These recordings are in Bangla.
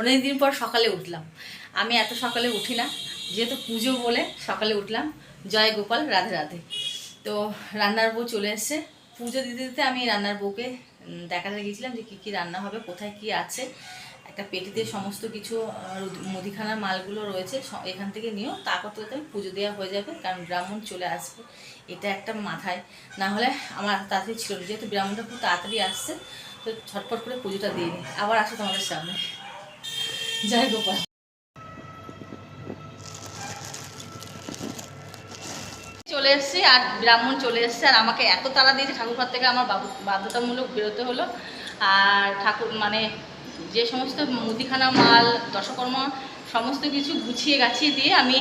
অনেকদিন পর সকালে উঠলাম। আমি এত সকালে উঠি না, যেহেতু পুজো বলে সকালে উঠলাম। জয় গোপাল, রাধে রাধে। তো রান্নার বউ চলে এসছে। পুজো দিতে দিতে আমি রান্নার বউকে দেখাতে গিয়েছিলাম যে কী কী রান্না হবে, কোথায় কি আছে। একটা পেটিতে সমস্ত কিছু মুদিখানার মালগুলো রয়েছে, এখান থেকে নিও, তা করতে করতে পুজো দেওয়া হয়ে যাবে, কারণ ব্রাহ্মণ চলে আসবে। এটা একটা মাথায়, না হলে আমার তাড়াতাড়ি ছিল না, যেহেতু ব্রাহ্মণটা খুব তাড়াতাড়ি আসছে, তো ছটফট করে পুজোটা দিয়ে নিই। আবার আসো তোমাদের সামনে। জয় গোপাল। চলে এসছি আর ব্রাহ্মণ চলে এসছে, আর আমাকে এত তাড়া দিয়েছে ঠাকুরঘর থেকে, আমার বাধ্যতামূলক বেরোতে হলো। আর ঠাকুর মানে যে সমস্ত মুদিখানা মাল, দশকর্মা সমস্ত কিছু গুছিয়ে গাছিয়ে দিয়ে আমি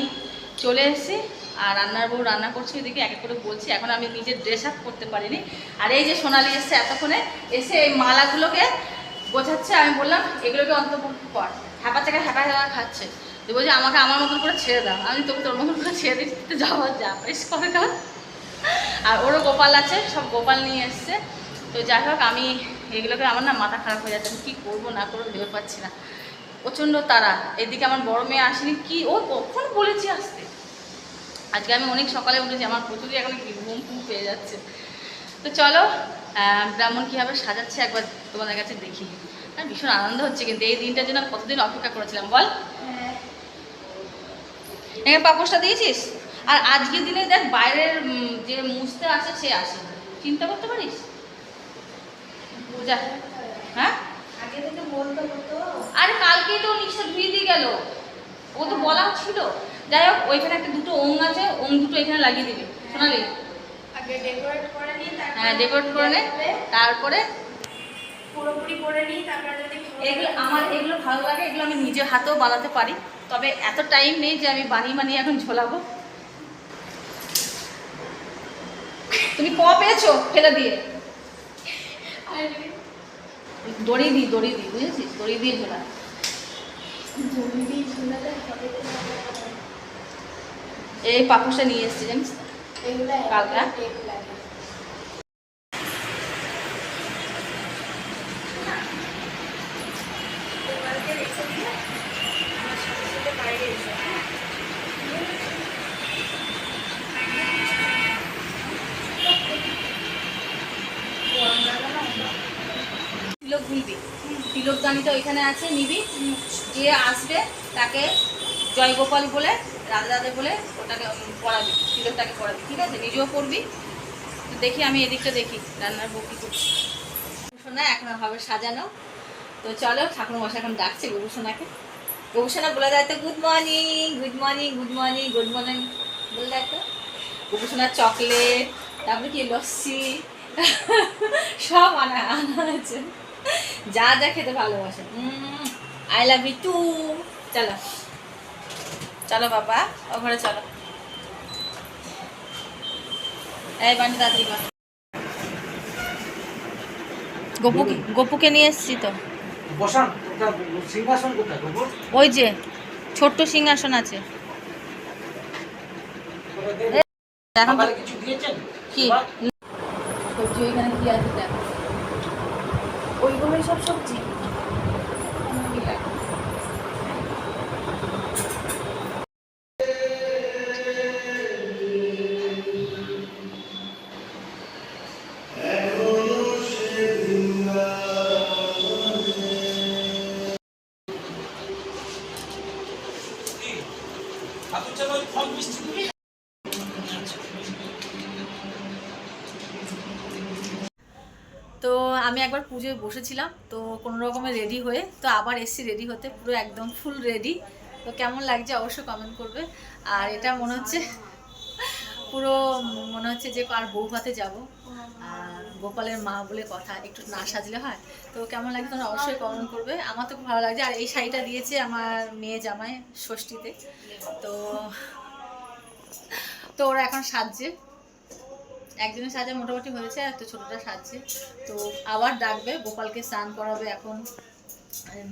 চলে এসেছি। আর রান্নার বউ রান্না করছে, ওইদিকে এক এক করে বলছি। এখন আমি নিজের ড্রেস আপ করতে পারিনি। আর এই যে সোনালি এসছে এতক্ষণে, এসে এই মালাগুলোকে বোঝাচ্ছে। আমি বললাম এগুলোকে অন্তর্ভুক্ত কর, হ্যাপা চাকা হ্যাপা হ্যাপা খাচ্ছে। তো বলছি আমাকে আমার মতন করে ছেড়ে দাও। আমি তোকে তোর মতন করে ছেড়ে দিতে যাওয়া যা পারিস কবে কাল। আর ওরও গোপাল আছে, সব গোপাল নিয়ে এসছে। তো যাই হোক, আমি এগুলোকে, আমার না মাথা খারাপ হয়ে যাচ্ছে, আমি কী করবো না করবো ভেবে পাচ্ছি না। প্রচণ্ড তারা। এদিকে আমার বড় মেয়ে আসেনি, কি ও কখন বলেছি আসতে। আজকে আমি অনেক সকালে উঠেছি, আমার প্রচুরই এখন ঘুম ঘুম পেয়ে যাচ্ছে। তো চলো ব্রাহ্মণ কীভাবে সাজাচ্ছে একবার তোমাদের কাছে দেখি। হ্যাঁ, ভীষণ আনন্দ হচ্ছে কিন্তু এই দিনটার জন্য কতদিন অপেক্ষা করেছিলাম বল। এখানে পাপোশটা দিয়েছিস। আর আজকের দিনে দেখ, বাইরের যে মুছতে আসে সে আসে, চিন্তা করতে পারিস। পূজা, হ্যাঁ আগে থেকে বলতে হতো। আরে কালকেই তো নিচটা ধুয়ে দিয়ে গেল, ও তো বলা ছিল। যাই হোক, ওইখানে একটা দুটো ওং আছে, ওং দুটো এখানে লাগিয়ে দিবি সোনালি। আগে ডেকোরেট করে নিই, হ্যাঁ ডেকোরেট করে নে, তারপরে পুরোপুরি করে নিই, তারপরে যদি এগুলো আমার এগুলো ভালো লাগে, এগুলো আমি নিজের হাতেও বানাতে পারি, তবে এত টাইম নেই যে আমি বানিয়ে এখন ঝোলাবো। তুমি ক পেয়েছো ফেলে দিয়ে, দড়ি দিই বুঝেছিস, দড়ি দিয়ে ঝোলা। এই পাপোশটা নিয়ে এসছি জানিস কালকে। তিলক গুলবি, তিলকদানিটা ওইখানে আছে, নিবি। যে আসবে তাকে জয় গোপাল বলে, রাধে রাধে বলে ওটাকে পড়াবি, তিলকটাকে পড়াবি, ঠিক আছে? নিজেও পড়বি। তো দেখি আমি এদিকটা দেখি রান্নার বউ কী করছি। গোপুসোনা এখন হবে সাজানো। তো চলো, ঠাকুর মশাই এখন ডাকছে গোপুসোনাকে। গোপুসোনা বলে দেয় তো good morning, good morning, good morning, good morning বলে দেয় তো। গোপুসোনার চকলেট, তারপরে কি লস্যি সব আনা আছে, যা যা খেতে ভালোবাসে। I love you too. চলো চলো বাবা, ও ঘরে চলো। এই বানি তাড়াতাড়ি কর। গপুকে নিয়ে এসছি তো। ওই যে ছোট্ট সিংহাসন আছে। এখন কি সবজি ওইখানে কি আছে দেখো, ওইগুলোই সব সবজি। তো আমি একবার পুজোয় বসেছিলাম, তো কোনো রকমে রেডি হয়ে তো আবার এসছি রেডি হতে, পুরো একদম ফুল রেডি। তো কেমন লাগছে অবশ্যই কমেন্ট করবে। আর এটা মনে হচ্ছে পুরো, মনে হচ্ছে যে আর বউ ভাতে যাবো। গোপালের মা বলে কথা, একটু না সাজলে হয়। তো কেমন লাগে তোমরা অবশ্যই কমেন্ট করবে। আমার তো খুব ভালো লাগছে। আর এই শাড়িটা দিয়েছে আমার মেয়ে জামাই ষষ্ঠীতে। তো তো ওরা এখন সাজছে, একদিনের সাজা মোটামুটি হয়েছে, আর তো ছোটোটা সাজছে। তো আবার ডাকবে, গোপালকে স্নান করাবে, এখন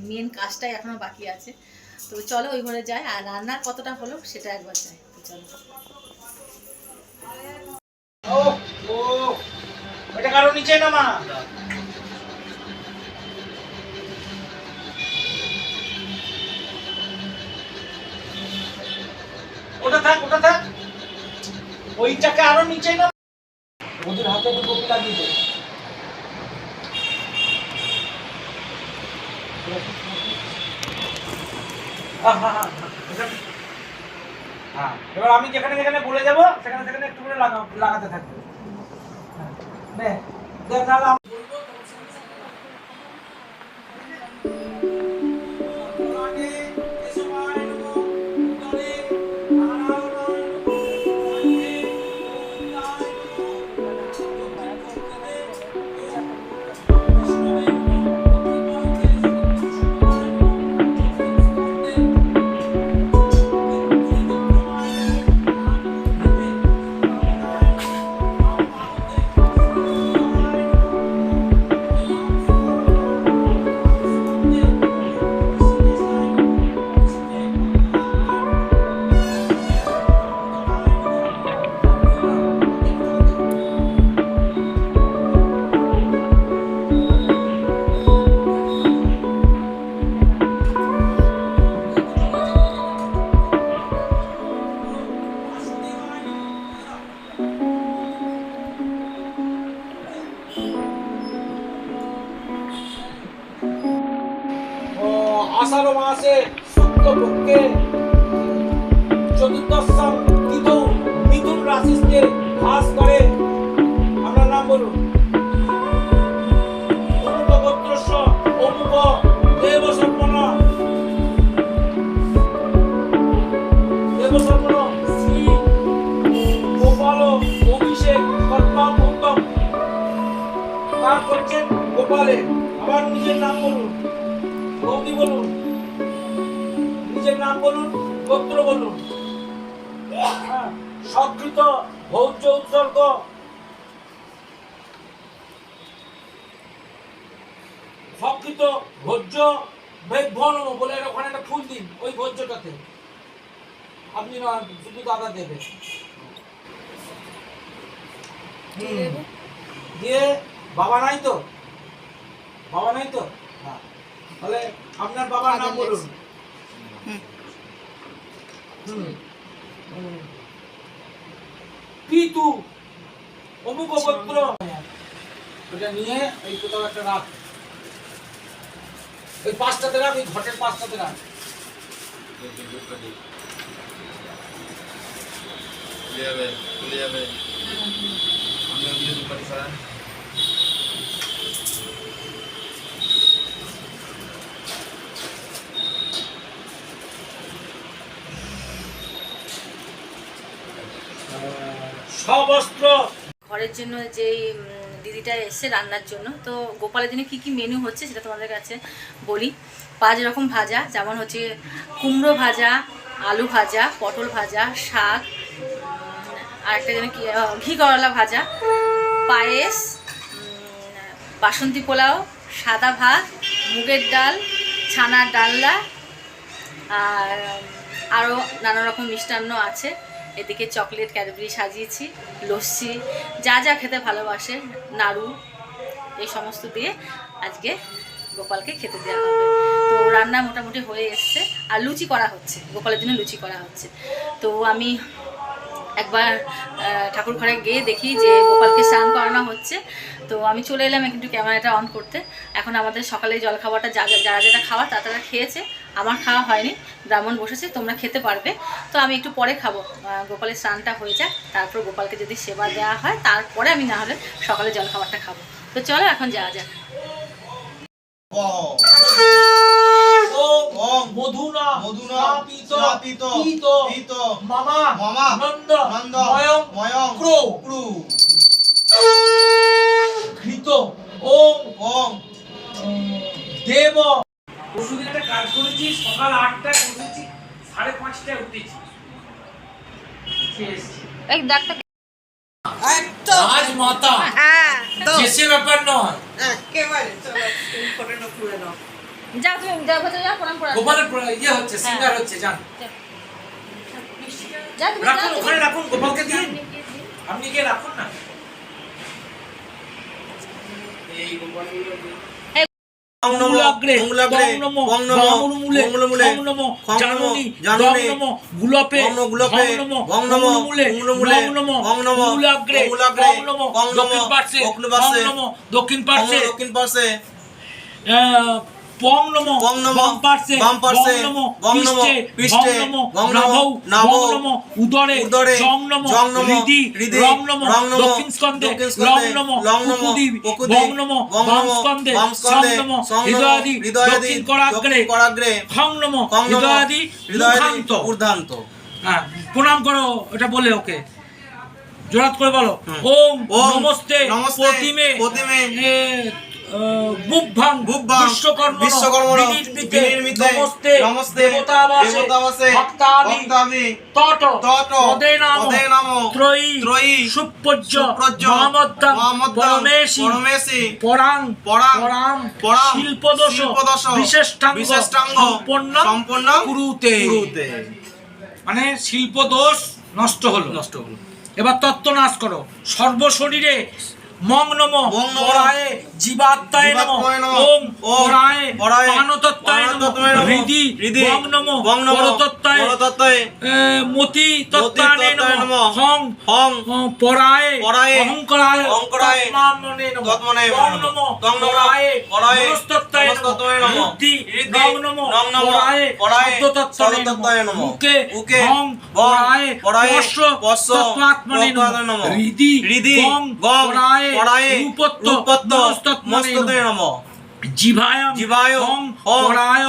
মেন কাজটাই এখনো বাকি আছে। তো চলো ওই ঘরে যাই, আর রান্নার কতটা হলো সেটা একবার যাই। তো চলো। ওটা কারো নিচে নামা। ওটা থাক। ওইটাকে আরো নিচে না, ওদের হাতে একটু কপি লাগিয়ে দে। হ্যাঁ, এবার আমি যেখানে যেখানে বলে যাবো সেখানে সেখানে একটু করে লাগাতে থাকবে। নে, দেখ নাহলে আমি বলবো তখন সঙ্গে সঙ্গে লাগাবে। আগে এসো মায়ের গো, উদরে নারায়ণ গো, কণ্ঠে ওঙ্কার গো, দক্ষিণ পক্ষে বৈষ্ণবে গো, দক্ষিণ পক্ষে সুকুমার গো, দক্ষিণ স্কন্ধে আষাঢ় মাসে শুক্লপক্ষে চতুর্দশম তিথৌ মিথুন রাশিতে বাস করে। আপনার নাম বলুন। অমুক গোত্রস্য অমুক দেবসর্পণ শ্রী গোপাল অভিষেক কর্মাভূতম। কার করছেন? গোপালে। আবার নিজের নাম বলুন। বৌদি বলুন, নিজের নাম বলুন, গোত্র বলুন। সংকৃত ভৌজ্য উৎসর্গ সংকৃত ভোজ্য মেঘন বলে ওখানে একটা ফুল দিন ওই ভোজ্যটাতে। আপনি না শুধু দাদা দেবে। দিয়ে বাবা নাই তো? বাবা নাই তো? না, তাহলে আপনার বাবার নাম বলুন। পিতু অমুক গোত্র। ওটা নিয়ে এই কোথাও একটা রাখ, ওই পাঁচটাতে রাখ, ওই ঘটের পাঁচটাতে রাখ। চলে যাবে আমি ওদিকে দুপাটি সরান। সবস্ত্র ঘরের জন্য যে দিদিটা এসছে রান্নার জন্য, তো গোপালের দিনে কী কী মেনু হচ্ছে সেটা তোমাদের কাছে বলি। 5 রকম ভাজা, যেমন হচ্ছে কুমড়ো ভাজা, আলু ভাজা, পটল ভাজা, শাক, আর একটা যেন কি ঘি করলা ভাজা, পায়েস, বাসন্তী পোলাও, সাদা ভাত, মুগের ডাল, ছানার ডালনা, আর আরও নানা রকম মিষ্টান্ন আছে। এদিকে চকলেট ক্যাডবেরি সাজিয়েছি, লস্যি, যা যা খেতে ভালোবাসে, নাড়ু, এই সমস্ত দিয়ে আজকে গোপালকে খেতে দেওয়া হবে। তো রান্না মোটামুটি হয়ে এসছে, আর লুচি করা হচ্ছে, গোপালের জন্য লুচি করা হচ্ছে। তো আমি একবার ঠাকুর ঘরে গিয়ে দেখি যে গোপালকে স্নান করানো হচ্ছে। তো আমি চলে এলাম একটু ক্যামেরাটা অন করতে। এখন আমাদের সকালে জলখাবারটা যারা যেটা খাওয়া তারা খেয়েছে, আমার খাওয়া হয়নি। ব্রাহ্মণ বসেছে, তোমরা খেতে পারবে। তো আমি একটু পরে খাবো, গোপালের স্নানটা হয়ে যাক, তারপর গোপালকে যদি সেবা দেওয়া হয় তারপরে আমি না হলে সকালে জলখাবারটা খাবো। তো চলো এখন যাওয়া যাক। মধুনা মধুনা পিত পিত পিত পিত মামা মামা নন্দ নন্দ ময়ং ময়ং ক্রো ক্রু ঘৃত ওং ওং দেব। পরশুদিন একটা কাজ করেছি, সকাল 8টায় বসেছি, 5:30টায় উঠেছি। এই ডাক্তার আজ মাতা জেসে ব্যাপার নয়। যাও তুমি যাও, যাও প্রণাম করা গোপালের ইয়ে হচ্ছে, সিঙ্গার হচ্ছে, জান যা তুমি রাখুন, যাও। ওখানে রাখুন, গোপালকে দিন, আপনি গিয়ে রাখুন না। এই গোপালগুলো অঙ্গুলাগ্রে অঙ্গুলাগ্রে বং নমো বং নমো বামুরমূলে বামুরমূলে খং নমো খং নমো জানুনি জানুনি দং নমো গুলপে বং নমো গুলপে খং নমো বং নমো অঙ্গুলমূলে অঙ্গুলমূলে বং নমো বং নমো অঙ্গুলাগ্রে অঙ্গুলাগ্রে বং নমো বং নমো দক্ষিণ পার্শ্বে দক্ষিণ পার্শ্বে খং নমো দক্ষিণ খং পার্শ্বে নমো দক্ষিণ পার্শ্বে পং নমো পং নমো বাম পার্শ্বে বাম পার্শ্বে বং নমো বং নমো পৃষ্ঠে পৃষ্ঠে বং নমো বং নমো নাভৌ নাভৌ বং নমো উদরে উদরে জং নমো জং নমো হৃদি হৃদি রং নমো রং নমো দক্ষিণ স্কন্ধে দক্ষিণ লং স্কন্ধে নমো লং নমো পুকুদি পুকুদি বং নমো বং বাম নমো স্কন্ধে বাম সং স্কন্ধে নমো সং নমো হৃদয়াদি হৃদয়াদি দক্ষিণ করাগ্রে দক্ষিণ করাগ্রে খং নমো খং নমো হৃদয়াদি হৃদয়াদি মুখান্ত ঊর্ধ্বান্ত হ্যাঁ প্রণাম করো এটা বলে ওকে জোরাত করে বলো ওম ওম নমস্তে নমস্তে প্রতিমে প্রতিমে বুভ্ভাং বুভ্ভাং বিশ্বকর্মণ বিশ্বকর্মণ বিনির্মিতে বিনির্মিতে নমস্তে নমস্তে দেবতাবাসে দেবতাবাসে ভক্তাভি ভক্তাভি তট তট পদে নাম ত্রয়ী ত্রয়ী সুপ্পজ্য সুপ্রজ্য মহামদ্দাং মহামদ্দাং পরমেশি পরমেশি পরাং পরাং পরাম পরাম শিল্পদোষ শিল্পদোষ বিশেষ্টাঙ্গ সম্পন্ন কুরুতে কুরুতে মানে শিল্পদোষ নষ্ট হলো এবার তত্ত্ব নাশ করো সর্বশরীরে মং নমো মং নমো পরায়ে জীবাত্মায় নমো জীবাত্মায় নমো ওম ওম পরায়ে পরায়ে প্রাণতত্ত্বায় প্রাণতত্ত্বায় নমো নমো হৃদি হৃদি বং নমো বং নমো পরতত্ত্বায় পরতত্ত্বায় মতি তত্ত্বানে তত্ত্বায় নমো নমো হং হং পরায়ে পরায়ে অহংকারায় অহংকারায় তত্ত্বাত্মনে নমো তত্ত্বাত্মনে বং নমো নমো বং নমো পরায়ে পরায়ে মনস্তত্ত্বায় মনস্তত্ত্বায় নমো নমো বুদ্ধি হৃদি রং নমো রং নমো পরায়ে পরায়ে শব্দতত্ত্বায় শব্দতত্ত্বায় নমো নমো মুখে উকে ভং পরায়ে পরায়ে পশ্য তত্ত্বাত্মনে তত্ত্বাত্মনে নমো নমো হৃদি হৃদি গং গং পরায়ে রূপত্ব রূপত্ব মনস্তত্ত্বায় নমো জিভায়াম জিভায় হং হং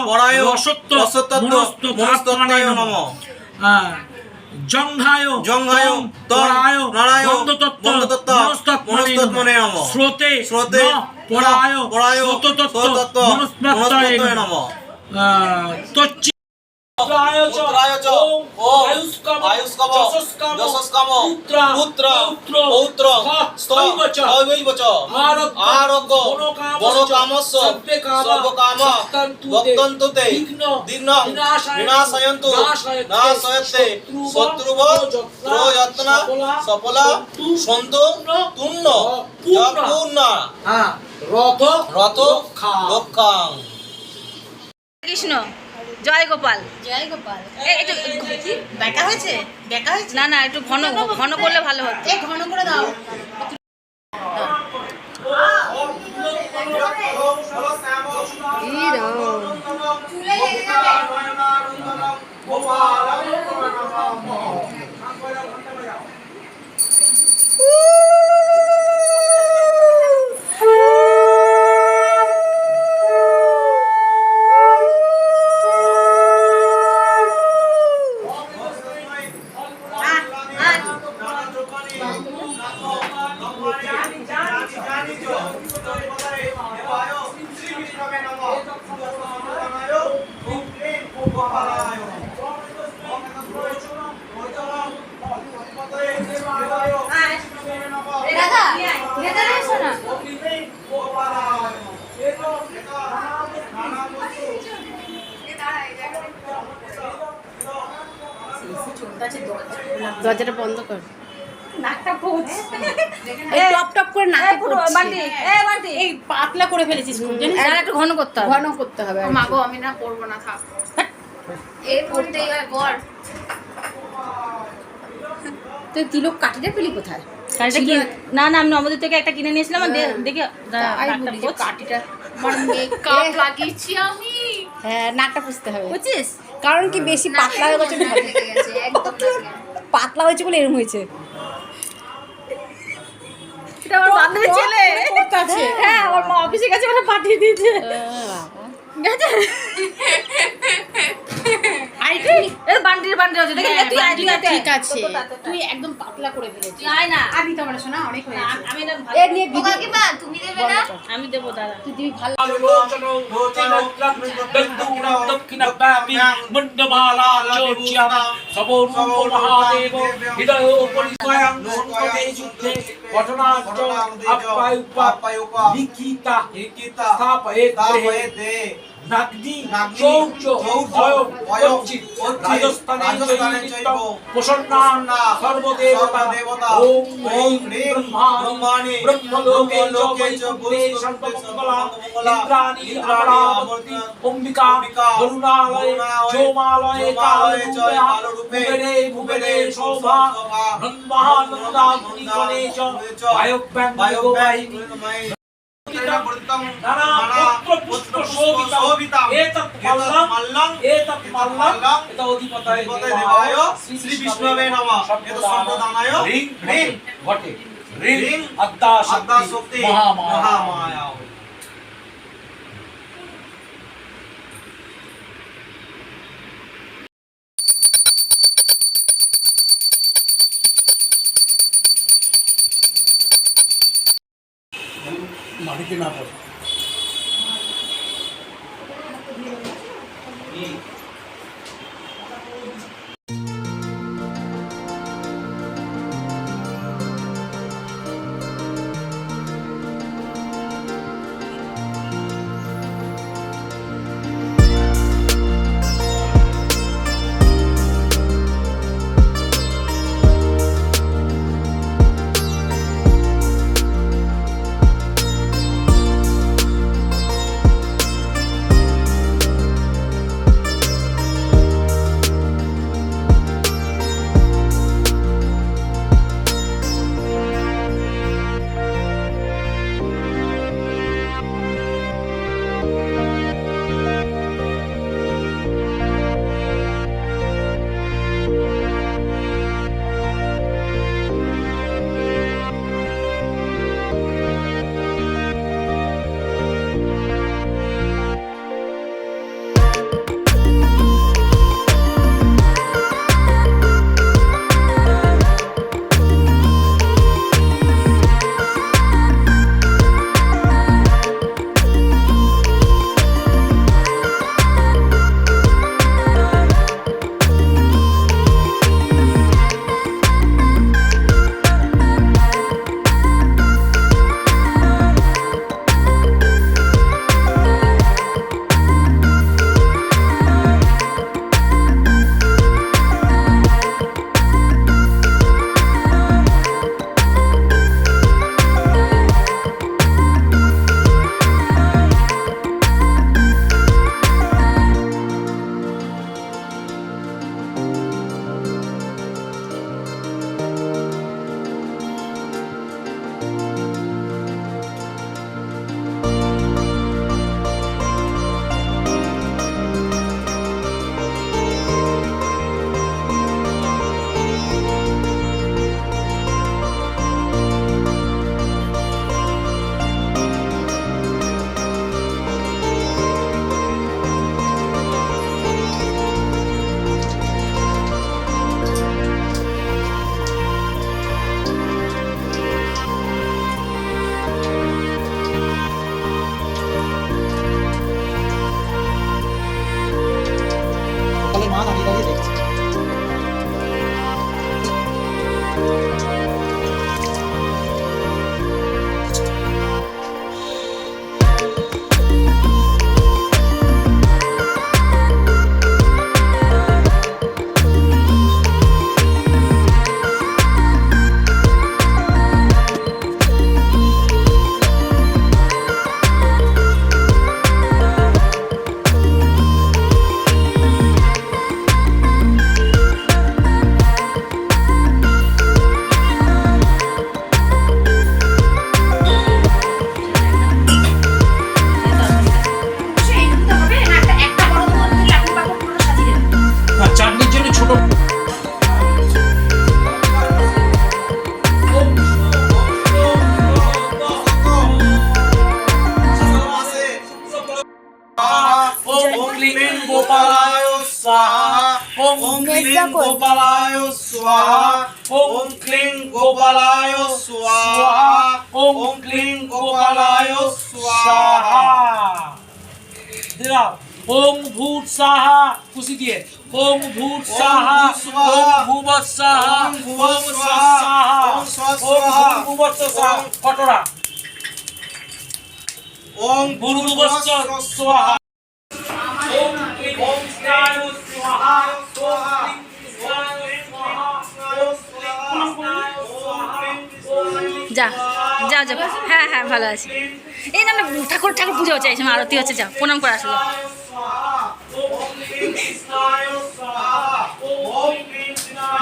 পরায় রসত্ব রসত্ব মনস্তত্ত্বায় নমো জংঘায় জংঘায় পরায় নরায় গন্ধতত্ত্ব গন্ধতত্ত্ব মনস্তত্ত্বনে নমো স্রোতে স্রোতে পরায় পরায় সততত্ত্ব মনস্তত্ত্বায় মনস্তত্ত্বায় নমো তচ্চি পুত্রায় চ ওম আয়ুষ্কম যশস্কম পুত্র পৌত্র স্থৈব চ আরোগ্য বনকামস্য সর্বকাম বক্তন্তু তে দীর্ঘ বিনাশয়ন্তু নাশয়তে শত্রুভ ত্রয়ত্ন সফল সন্তু তুন্ন পূর্ণ রথ রত লক্ষাং। কৃষ্ণ জয় গোপাল জয় গোপাল একটু বেকা হয়েছে বেকা হয়েছে না না একটু ঘন ঘন করলে ভালো হতো এই ঘন করে দাও চুলে লেগে যাবে দাদা ভেতরে এসো না দরজাটা বন্ধ কর নাকটা পৌঁছ এই টপ টপ করে নাকে পড়ছে বান্টি বান্টি এই পাতলা করে ফেলেছিস খুব জানিস আর একটু ঘন করতে হবে ঘন করতে হবে আর কি। মাগো আমি না পড়বো না থাক এ পড়তেই হয় পড় তুই তিলক কাঠিটা পেলি কোথায় শাড়িটা কি না না আমি নবদ্বীপ থেকে একটা কিনে নিয়েছিলাম আর দেখে তাই নাকটা বলি যে পড়ছে। কাঠিটা আমার মেকআপ লাগিয়েছি আমি হ্যাঁ নাকটা পুষতে হবে বুঝছিস কারণ কি বেশি পাতলা হয়ে গেছে নাকে লেগে গেছে একদম নাকে। পাতলা হয়েছে বলে এরকম হয়েছে এটা আমার বান্ধবীর ছেলে করতে আছে হ্যাঁ আমার মা অফিসে গেছে ওটা পাঠিয়ে দিয়েছে গেছে আই তুই এই বান্টির বান্টি আছে দেখি তুই আয় তুই আয়, তুই আয়। ঠিক আছে তুই একদম পাতলা করে ফেলেছিস তুই আয় না আর দিতে পারছ না অনেক হয়েছে আমি এটা এ নিয়ে ও কাকিমা তুমি দেবে না আমি দেবো দাদা তুই দিবি ভালো দক্ষিণাব্যাপী মুন্ডমালা চোচ্যাম সবরূপ মহাদেব হৃদয় পরিচয়ং সংকটে যুদ্ধে ঘটনাশ্চ আপ্যায়ুপা লিখিতা স্থাপয়েতে নাগ্নি নাগ্নি, চৌর্য চৌর্য, ভয়ম ভয়ম, কচ্চিৎ কচ্চিৎ, রাজস্থানে রাজস্থানে চৈব চৈব, প্রসন্না প্রসন্না সর্বদেবতা সর্বদেবতা, ওম ওম হ্রিং হ্রিং ব্রহ্মাণি ব্রহ্মাণি, ব্রহ্মলোকে চ ব্রহ্মলোকে চ বৈকুণ্ঠে সর্বমঙ্গলা সর্বমঙ্গলা, ইন্দ্রাণি ইন্দ্রাণি অমরাবতী অম্বিকা অম্বিকা, বরুণালয়ে বরুণালয়ে, যোমালয়ে যোমালয়ে চ কালরূপে কালরূপে, কুবেরে ভুবেরে শোভা শোভা, ব্রহ্মানন্দাগ্নি গণে চ বায়ব্যাং গোবাহিনী নানা পত্র পুষ্প শোভিতাম এতৎ মাল্লাং এটা অধিপতয়ে দেবায় শ্রী বিষ্ণবে নমঃ এত সম্প্রদানায় রিং রিং ঘটে রিং রিং আদ্যা আদ্যা শক্তি শক্তি মহামায়া মহামায়া। মাটিতে না পড়ে ओम क्लीं गोपालाय स्वाहा ओम क्लीं गोपालाय स्वाहा ओम क्लीं गोपालाय स्वाहा दिला ओम भूत स्वाहा खुशी दिए ओम भूत स्वाहा ओम भूवत् स्वाहा ओम स्वाहा ओम भूवत् स्वाहा कटोरा ओम भूवत् स्वाहा কৃষ্ণায় স্বাহা ওম যা যা যা, হ্যাঁ হ্যাঁ ভালো আছি। এই না না, ঠাকুর ঠাকুর পুজো হচ্ছে, এই সময় আরতি হচ্ছে, যাও প্রণাম করে আসো।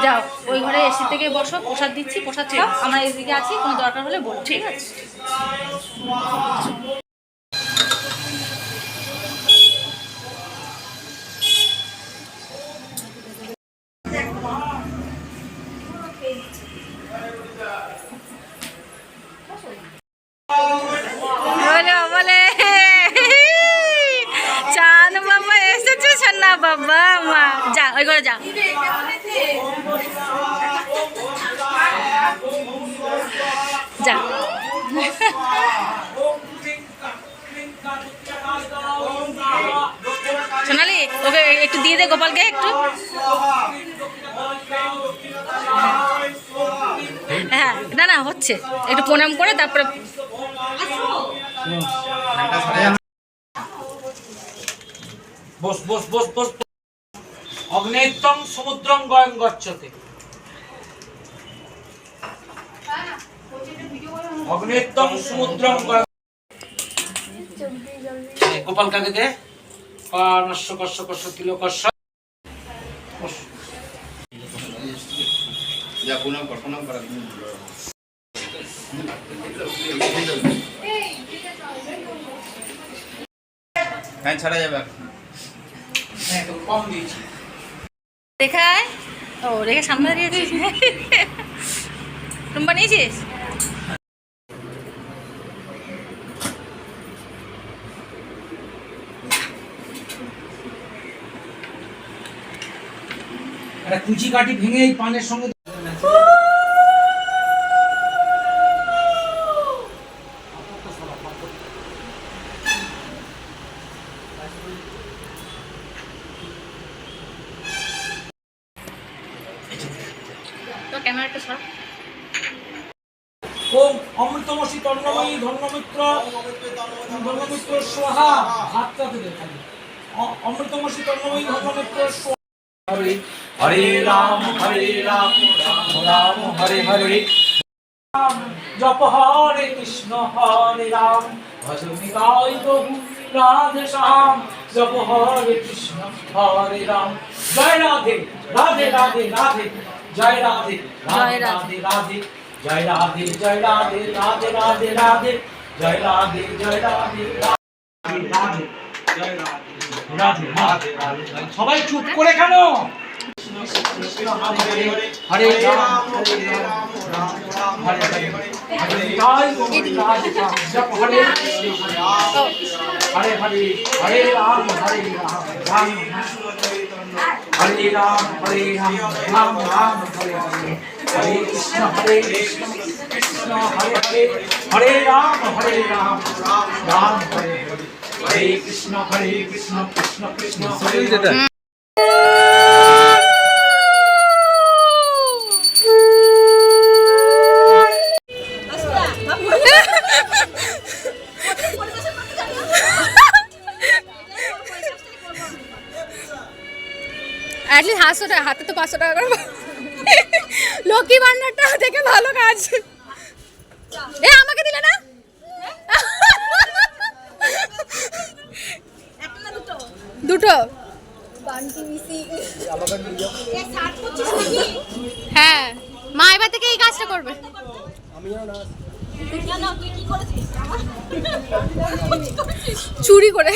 যাও ওই ঘরে এসি থেকে বসো, প্রসাদ দিচ্ছি, প্রসাদ খাও, আমরা এদিকে আছি, কোনো দরকার হলে বলো, ঠিক আছে? বলে বলে চান বাবা এসেছে, ছান্না বাবা মা, যা ওই ঘরে যা। যা সোনালি, ওকে একটু দিয়ে দে, গোপালকে একটু। হ্যাঁ না না হচ্ছে, একটু প্রণাম করে তারপরে। বস বস বস বস। অগ্নেত্তং সমুদ্রং গয়ং গচ্ছতে। অগ্নেত্তং সমুদ্রং গয়ং। গোপাল কাকে দে। কর্ণস্য কর্ষ কর্ষ তিলকস্য। যা প্রণাম কর হ্যাঁ ছাড়া যাবে কম দিয়েছি। রেখায়, ও রেখা সামনে দাঁড়িয়েছিস, তুমি বানিয়েছিস? একটা কুচি কাঠি ভেঙে এই পানের সঙ্গে। তো ক্যামেরাটা সর। ওম অমৃতমসি তন্নময়ী ধর্মমিত্র ধর্মমিত্র স্বাহা। হাতটা থেকে খালি অমৃতমসি তন্নময়ী ধর্মমিত্র স্বাহা। হরে রাম রাম রাম হরে হরে। জপ হরে কৃষ্ণ হরে রাম ভজন গাই বহু রাধে শ্যাম। জপ হরে কৃষ্ণ হরে রাম। জয় রাধে রাধে রাধে রাধে, জয় রাধে রাধে রাধে রাধে, জয় রাধে জয় রাধে রাধে রাধে রাধে, জয় রাধে জয় রাধে রাধে রাধে, জয় রাধে রাধে রাধে রাধে। সবাই চুপ করে কেন? হরে রাম হরে রাম রাম রাম হরে হরে, হরে জয় গোবিন্দ রাধে রাম। জপ হরে কৃষ্ণ হরে হরে, হরে রাম রাম হরে রাম রাম রাম হরে হরে, হরে কৃষ্ণ কৃষ্ণ হরে হরে, হরে রাম রাম হরে হরে, হরে কৃষ্ণ কৃষ্ণ কৃষ্ণ হরে হরে। অ্যাটলিস্ট হাতে তো 500 টাকা করে লক্ষ্মী ভান্ডারটা দেখে ভালো কাজ। এ আমাকে দিলে না? দুটো হ্যাঁ, মা এবার থেকে এই কাজটা করবে। চুরি করে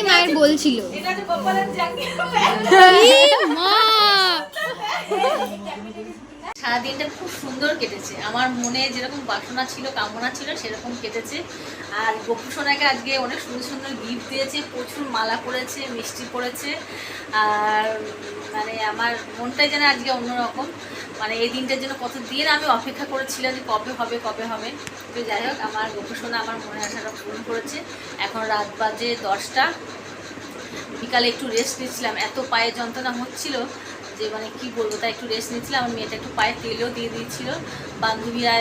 মায়ের বলছিল সারাদিনটা খুব সুন্দর কেটেছে, আমার মনে যেরকম বাসনা ছিল, কামনা ছিল, সেরকম কেটেছে। আর গপু সোনাকে আজকে অনেক সুন্দর সুন্দর গিফট দিয়েছে, প্রচুর মালা পড়েছে, মিষ্টি পড়েছে। আর মানে আমার মনটাই যেন আজকে অন্যরকম, মানে এই দিনটার জন্য কতদিন আমি অপেক্ষা করেছিলাম যে কবে হবে কবে হবে। তো যাই হোক, আমার গপু সোনা আমার মনে আশাটা পূরণ করেছে। এখন রাত বাজে 10টা, বিকালে একটু রেস্ট নিচ্ছিলাম, এত পায়ে যন্ত্রণা হচ্ছিল। যে মানে কি বলবো, তাই একটু রেস্ট নিচ্ছিলাম। আমার মেয়েটা একটু পায়ে তেলও দিয়ে দিয়েছিল। বান্ধবীরা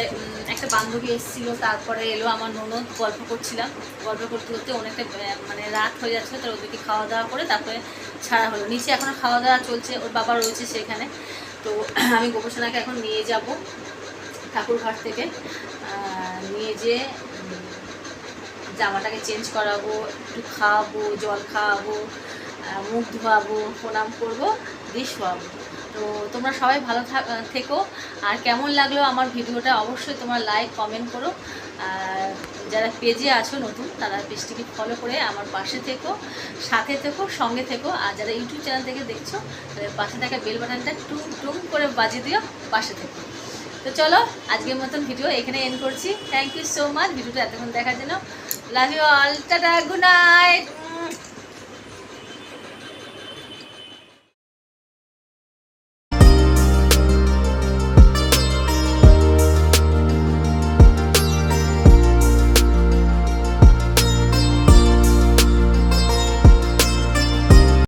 একটা বান্ধবী এসেছিল, তারপরে এলো আমার ননদ, গল্প করছিলাম। গল্প করতে করতে অনেকটা মানে রাত হয়ে যাচ্ছিলো, তার ওদেরকে খাওয়া দাওয়া করে তারপরে ছাড়া হলো। নিচে এখনও খাওয়া দাওয়া চলছে, ওর বাবা রয়েছে সেখানে। তো আমি গোপসোনাকে এখন নিয়ে যাব ঠাকুরঘাট থেকে, নিয়ে যেয়ে জামাটাকে চেঞ্জ করাবো, একটু খাওয়াবো, জল খাওয়াবো, মুখ ধোয়াবো, প্রণাম করবো, দিয়ে শোয়াবো। তো তোমরা সবাই ভালো থেকো। আর কেমন লাগলো আমার ভিডিওটা অবশ্যই তোমরা লাইক কমেন্ট করো। আর যারা পেজে আছো নতুন, তারা পেজটিকে ফলো করে আমার পাশে থেকো, সাথে থেকো, সঙ্গে থেকো। আর যারা ইউটিউব চ্যানেল থেকে দেখছো, তাদের পাশে থাকা বেল বাটনটা টুম টুম করে বাজিয়ে দিও, পাশে থেকো। তো চলো, আজকের মতন ভিডিও এখানে এন্ড করছি। থ্যাংক ইউ সো মাচ ভিডিওটা এতক্ষণ দেখার জন্য। Love you all, tata, good night.